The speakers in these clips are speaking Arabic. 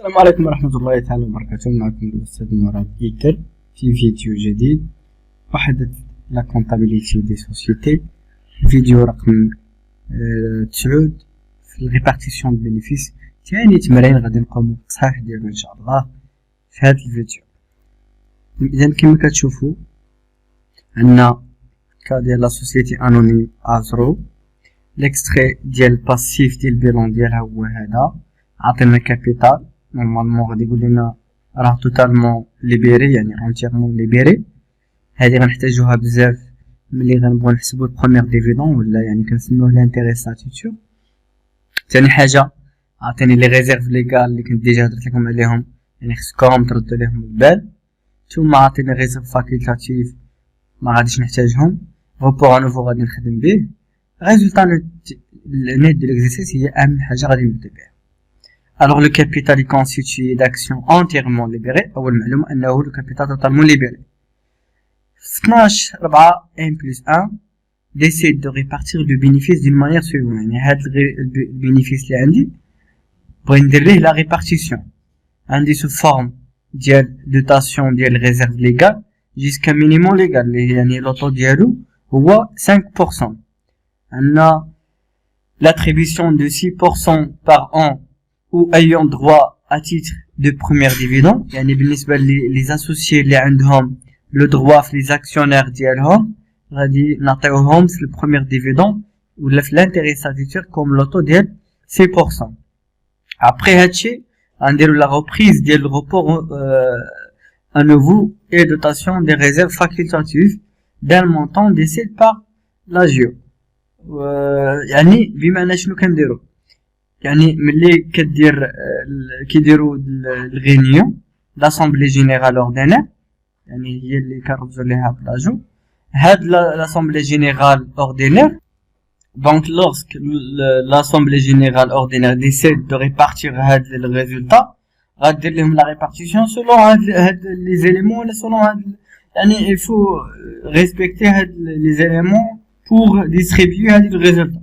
السلام عليكم ورحمة الله تعالى وبركاته. معكم الأستاذ مراد إيكل في فيديو جديد. وحدة لا كونتابيليتي دي سوسيتي، فيديو رقم 9 في الريبارتيسيون دو بينيفيس. ثاني تمرين غادي نقومو بالتصحيح ديالو إن شاء الله في هذا الفيديو. إذا كما كتشوفو عندنا كا ديال لا سوسيتي انونيم ازرو. ليكستري ديال الباسيف ديال البيلون ديالها هو هذا، عطينا كابيتال نورمالمون غادي يقول لنا راه توتالمون ليبيري، يعني انتيرمون ليبيري. هذه غنحتاجوها بزاف ملي غنبغيو نحسبو البروميير ديفيدون ولا يعني كنسميوه لانتيري ستاتيتور. ثاني حاجه عطيني لي ريزيرف ليغال اللي كنت ديجا هضرت لكم عليهم، يعني خصكم تردوا ليهم البال. ثم عطيني ريزيرف فاكولتاتيف ما غاديش نحتاجهم. روبور انوفو غادي نخدم به. ريزولطا نيت دو ليكزيرسيس هي اهم حاجه غادي نبدا بها. Alors le capital est constitué d'actions entièrement libérées. أول معلومة أنه le capital totalement libéré. 12/4 1 plus 1 décide de répartir le bénéfice d'une manière suivante. يعني هاد البينيفيس اللي عندي بغي ندير ليه لا ريبارتيسيون. عندي sous forme ديال دوتاسيون ديال réserve légale jusqu'à minimum légal اللي يعني لوطو ديالو هو 5%. عندنا l'attribution de 6% par an ou ayant droit à titre de premier dividende. يعني بالنسبة لي associés اللي عندهم le droit في les actionnaires ديالهم غادي نعطيوهم في البروميير ديفيدون ولا في l'intérêt statutaire comme لوطو ديال 6%. après هادشي غنديرو la reprise ديال report à nouveau et dotation des réserves facultatives d'un montant décidé par l'AGO. يعني بمعنى شنو كنديرو؟ يعني ملي كيديروا الغينيون لاسامبلي جينيرال اوردينير، يعني هي اللي كنرمزوا ليها بلاجو. هاد لاسامبلي جينيرال اوردينير دونك لورسك لاسامبلي جينيرال اوردينير ديسيد دو ريبارتير هاد الريزولطا غادير لهم لا ريبارتيسيون سولون هاد لي زيليمون ولا سولون هاد، يعني يفو ريسبكتي هاد لي زيليمون بور ديستريبيو هاد الريزولطا.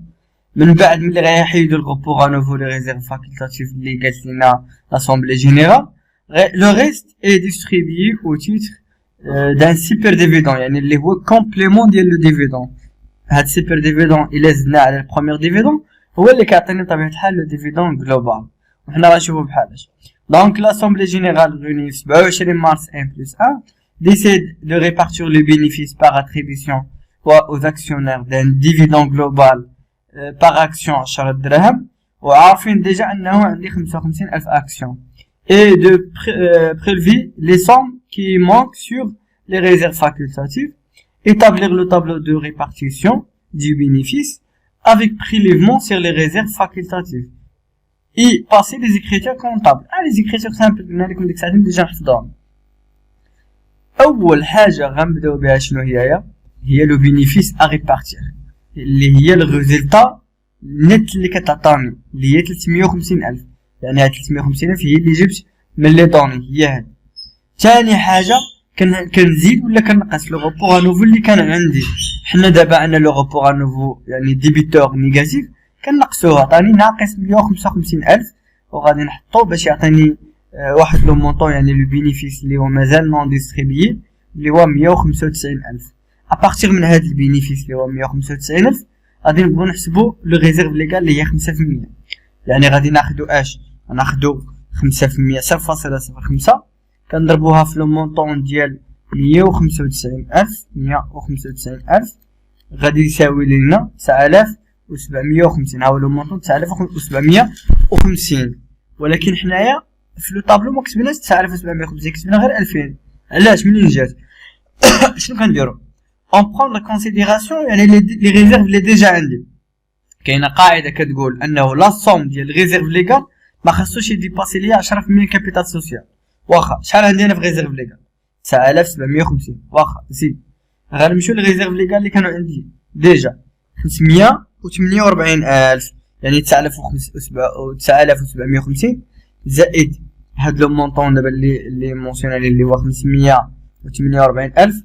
من بعد ملي غيحيدوا الغوبور انوفو لي ريزيرف فاكولتاتيف اللي قالت لنا لاسامبلي جينيرال، لو ريست اي ديستريبيي او تيتر دان سوبر ديفيدون، يعني اللي هو كومبليمون ديال لو ديفيدون. هاد سوبر ديفيدون الا زدنا على البروميير ديفيدون هو اللي كيعطينا بطبيعه الحال لو ديفيدون جلوبال، وحنا غنشوفو بحالاش. دونك لاسامبلي جينيرال ريوني 27 مارس 1 plus 1 décide de répartir le bénéfice par attribution aux actionnaires d'un dividende global par action 10 درهم، وعارفين ديجا انه عندي 55,000 اكسيون et de prélever les sommes qui manquent sur les réserves facultatives, établir le tableau de répartition du bénéfice avec prélèvement sur les réserves facultatives et passer les écritures comptables. les écritures simples قلنا لكم ديك الساعه ديجا نحفظوهم. اول حاجه غنبداو بها شنو هي لو bénéfice à répartir اللي هي الريزلتا نت اللي كتعطاني اللي هي 350,000. يعني هاد 350,000 هي اللي جبت من لي دوني هي هاد. ثاني حاجه كنزيد ولا كنقص لو روبور انوفو اللي كان عندي. حنا دابا عندنا لو روبور انوفو يعني ديبيتور نيجاتيف كنقصوه، عطاني ناقص 155,000 وغادي نحطو باش يعطيني واحد لو مونطون يعني لو بينيفيس اللي هو مازال نون ديستريبيي اللي هو 195,000. ابارتيغ من هاد البينيفيس اللي هو 195,000 غادي نبغيو نحسبو لو ريزيرف ليغال اللي هي 5%. يعني غادي ناخدو ناخدو 5% 0.05 كنضربوها في لو مونطون ديال 195,000 غادي يساوي لنا 9,750. ها هو لو مونطون 9,750. ولكن حنايا في لو طابلو ما كتبناش 9,750، كتبنا غير 2000. علاش؟ منين جات؟ شنو كنديرو؟ on prend la considération يعني les réserves اللي ديجا عندي. كاينه قاعده كتقول انه لا صوم ديال ريزيرف ليغال ما خصوش يديباسي ليا 10% كابيتال سوسيال. واخا شحال عندي انا في ريزيرف ليغال 9,750. واخا زيد غنمشيو للريزيرف ليغال اللي كانوا عندي ديجا 548,000، يعني 9,750 زائد هاد لو مونطون دابا اللي مونسيونالي اللي هو 548,000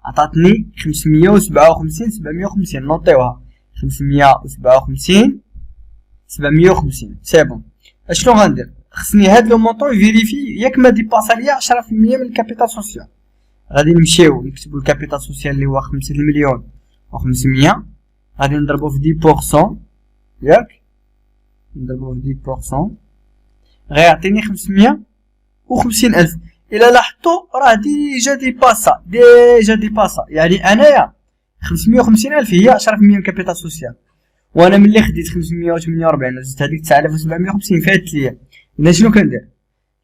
عطاتني 557 750. نوطيوها 557 750 سي بون. اشنو غندير؟ خصني هاد لو مونطون يفيريفي ياك ما ديباسا ليا 10% من الكابيتال سوسيال. غادي نمشيو نكتبو الكابيتال سوسيال اللي هو 5,500,000 غادي نضربو في 10% ياك نضربو في 10% غيعطيني 550,000. إلا لاحظتو راه ديجا ديباسا يعني أنايا 550,000 هي 10% من الكابيتال سوسيال، وانا ملي خديت 548 زدت هذيك 9,750 فاتت ليا. اذا شنو كندير؟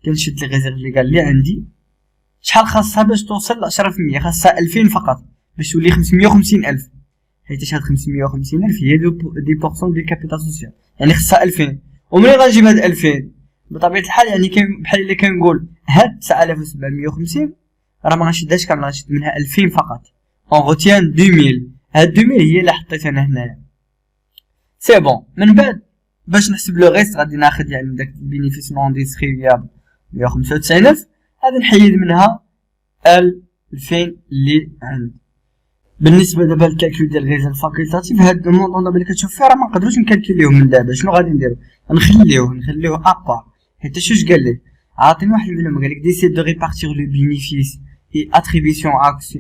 كنشد لي ريزيرف اللي قال لي عندي شحال خاصها باش توصل ل 10%، خاصها 2000 فقط باش تولي 550,000، حيت هاد 550,000 هي 10% ديال الكابيتال سوسيال، يعني خاصها 2000. ومنين غنجيب هاد 2000 بطبيعه الحال يعني كاين بحال اللي كنقول هاد 9,750 راه ما غنشدهاش كامله، غنشد منها 2000 فقط. اون غوتيان 2000، هاد 2000 هي اللي حطيت انا هنايا. سي بون. من بعد باش نحسب لو ريست غادي ناخذ يعني داك البينيفيس نون ديسكريبيابل 195,000 غادي نحيد منها 2000 اللي عندي. بالنسبه دابا للكالكول ديال الريزيرف فاكولتاتيف هاد المونطون دابا اللي كتشوف فيه راه ما نقدروش نكالكوليوه من دابا. شنو غادي نديرو؟ نخليوه ابار، حيت شوش قال لي عاطيني واحد المعلومه قال لك ديسيد دو ريبارتير لو بينيفيس اي اتريبيسيون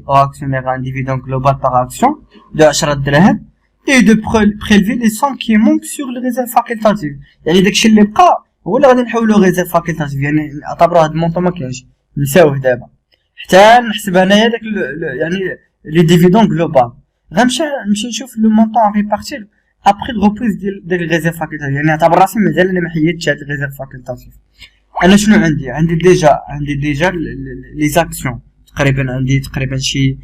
او اكسيونير ان ديفيدون جلوبال باغ اكسيون دو 10 دراهم et de prélever les sommes qui manquent sur le réserve facultative. يعني داكشي اللي بقى هو اللي غادي نحولو réserve facultative، يعني اعتبروا هاد المونطون ما كاينش نساوه دابا حتى نحسب انايا داك يعني لي ديفيدون جلوبال. غنمشي نشوف لو مونطون ريبارتير ابري الغوبريز ديال الريزيرف فاكولتاتيف، يعني اعتبر راسي مازال انا ما حيدتش هاد الريزيرف فاكولتاتيف. انا شنو عندي ديجا لي زاكسيون تقريبا، عندي تقريبا شي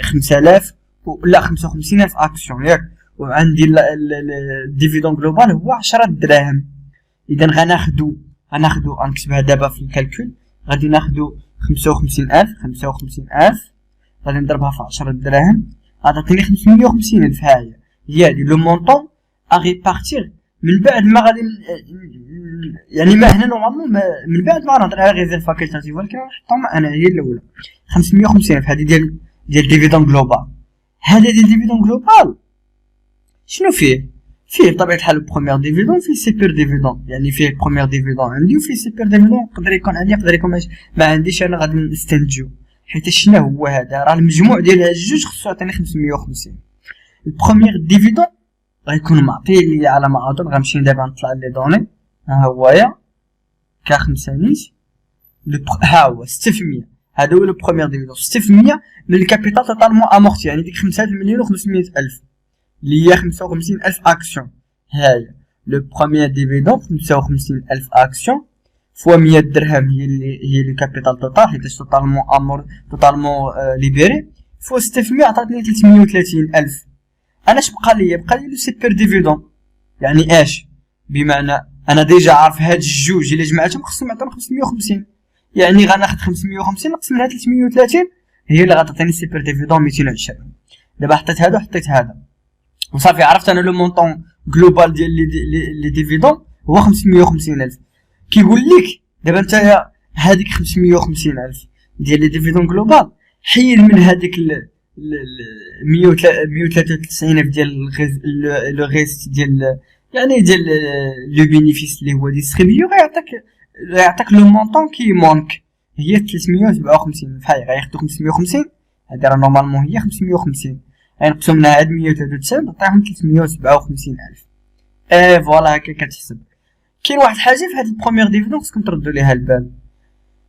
5000 لا 55,000 اكسيون ياك، وعندي الديفيدون جلوبال هو 10 دراهم. اذا غناخدو غنكتبها دابا في الكالكول، غادي ناخدو 55,000 غادي نضربها في 10 دراهم غتعطيني 550,000. هي لو مونطون ا ريبارتير من بعد ما غادي يعني ما هنا نورمالمون من بعد ما نهضر على ريزيرف فاكولتاتيف، ولكن نحطهم انا هي الاولى 550,000 هذه ديال ديفيدون جلوبال. هذا ديال ديفيدون جلوبال شنو فيه بطبيعه الحال البروميير ديفيدون، فيه سيبر ديفيدون، يعني فيه البروميير ديفيدون عندي وفيه سيبر ديفيدون. يقدر يكون عندي يقدر يكون ما عنديش، انا غادي نستنتجو حيت شنو هو هذا راه المجموع ديال هاد الجوج خصو يعطيني 550. البروميير ديفيدون غيكون معطي لي على ما اظن، غنمشي دابا نطلع لي دوني ها هويا كا 5 نيت ها هو 6%. هذا هو لو بروميير ديفيدون 6% من الكابيتال توتالمون امورتي، يعني ديك 5,500,000 اللي هي 55,000 اكسيون. هاي لو بروميير ديفيدون 55,000 اكسيون فوا 100 درهم هي الكابيتال توتال حيت توتالمون ليبيري فوا 6% عطاتني 330,000. انا اش بقى لي لو سيبر ديفيدون، يعني اش بمعنى انا ديجا عارف هاد الجوج اللي جمعتهم خصهم يعطوني 550، يعني غناخد 550 نقسم منها 330 هي اللي غتعطيني سيبر ديفيدون 220. دابا حطيت هذا وحطيت هذا وصافي عرفت انا لو مونطون جلوبال ديال لي ديفيدون هو 550,000. كيقول لك دابا نتايا هذيك 550,000 ديال لي ديفيدون جلوبال حيد من هذيك 193,000 ديال لو ريست ديال يعني ديال لو بينيفيس اللي هو ديستريبيو، غيعطيك لو مونطون كي مونك هي 357. فحال غياخدو 550 هادي راه نورمالمون هي 550 غينقصو منها هاد 193 تعطيهم 357,000. فوالا هكا كتحسب. كاين واحد الحاجه في هاد البروميير ديفيدون خصكم تردوا ليها البال،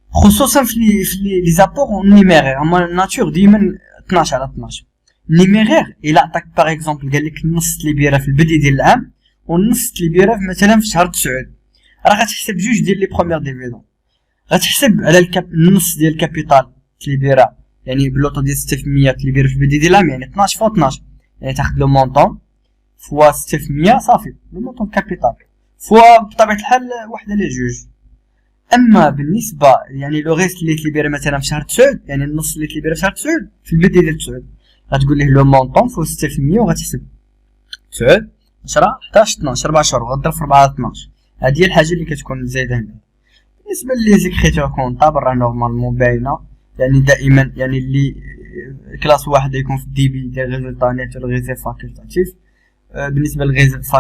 خصوصا في لي زابور نيميرير. هما ناتور ديما 12 على 12 نيميرير. الا عطاك باغ اكزومبل قال لك نص ليبيرا في البدايه ديال العام ونص ليبيرا مثلا في شهر 9، راه غتحسب جوج ديال لي بروميير ديفيدون. غتحسب على النص ديال الكابيتال ليبيرا يعني بلوطو ديال 6% ليبيرا في البدايه ديال العام، يعني 12 فوا 12 يعني تاخذ لو مونطون فوا 6% صافي لو مونطون كابيتال فوا بطبيعه الحال واحده على جوج. اما بالنسبه يعني لو ريست اللي تليبيرا مثلا في شهر 9 يعني النص اللي تليبيرا في شهر 9 في البدايه ديال 9 غتقول ليه لو مونطون فوا 6% وغتحسب 9 10 11 12 4 شهور وغضرب في 4 12. هذه هي الحاجه اللي كتكون زايده هنا. بالنسبه لي زيكريتور كونطابل راه نورمالمون باينه، يعني دائما يعني اللي كلاس واحد يكون في الدي بي ديال ريزولطا نيت ريزيرف فاكولتاتيف. بالنسبه للريزيرف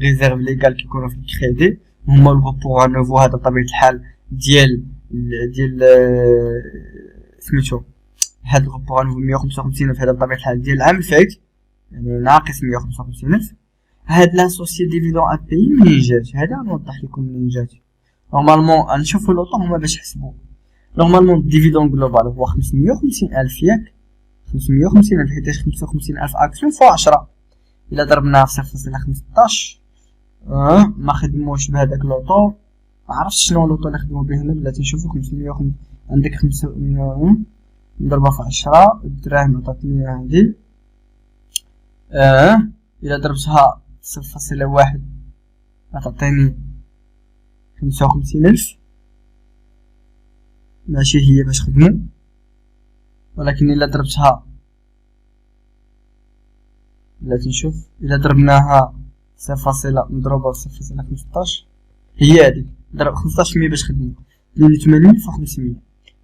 ريزيرف ليغال كيكونوا في الكريدي هما الغوبور نوفو هذا بطبيعة الحال ديال سميتو هاد الغوبور نوفو 155,000 هذا بطبيعة الحال ديال العام الفايت يعني ناقص 155,000. هاد لاسوسيي ديفيدون ا بي منين جات؟ هذا نوضح لكم منين جات. نورمالمون غنشوفو لوطو هما باش يحسبو. نورمالمون الديفيدون جلوبال هو 550,000 ياك 550,000 حيتاش 55,000 اكسيون فوا 10 الا ضربناها في 0.15 ما خدموش بهذاك لوطو. ما عرفتش شنو لوطو اللي خدمو به هنا بلاتي نشوفو 550 عندك 500 نضربها في 10 الدراهم عطاتني هادي الا ضربتها 0.1 غتعطيني 55,000 ماشي هي باش خدمو. ولكن الا ضربتها بلاتي نشوف الا ضربناها 0 مضروبة في 0.15 هي هاديك ضرب 15% باش خدمو 82,500.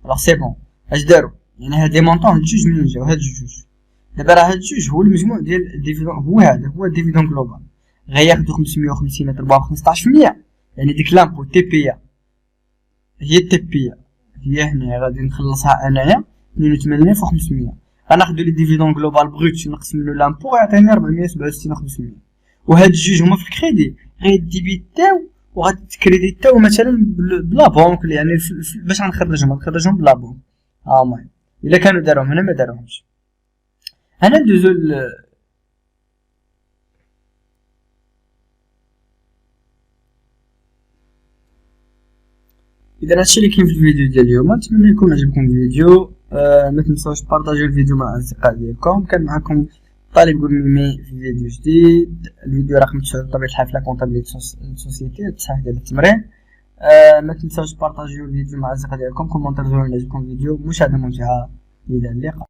الوغ سي بون اش دارو يعني هاد لي مونطون هاد جوج منين جاو هاد جوج. دابا راه هاد جوج هو المجموع ديال الديفيدون هو هذا هو الديفيدون جلوبال غياخدو 550 يضربوها ب 15% يعني ديك لامبو تي بي هي التي بي هي هنا غادي نخلصها انايا 82,500. غناخدو لي ديفيدون جلوبال بروت نقسم منو لامبو غيعطيني 467,500. وهاد الجوج هما في الكريدي غيديبيتاو وغتكريديتاو مثلا بلا بونك يعني باش غنخرجهم بلا بونك. المهم الا كانوا داروهم هنا ما داروهمش. انا ندوزو اذا هادشي اللي كاين في الفيديو ديال اليوم. نتمنى يكون عجبكم الفيديو. ما تنساوش بارطاجيو الفيديو مع الاصدقاء ديالكم. كان معكم طالب قول ميمي في فيديو جديد. الفيديو رقم 9 بطبيعه الحال في لا كونطابيليتي سوسيتي التصحيح ديال التمرين. ما تنساوش بارطاجيو الفيديو مع الاصدقاء ديالكم. كومونتير زوين عجبكم الفيديو. مشاهده ممتعه. الى اللقاء.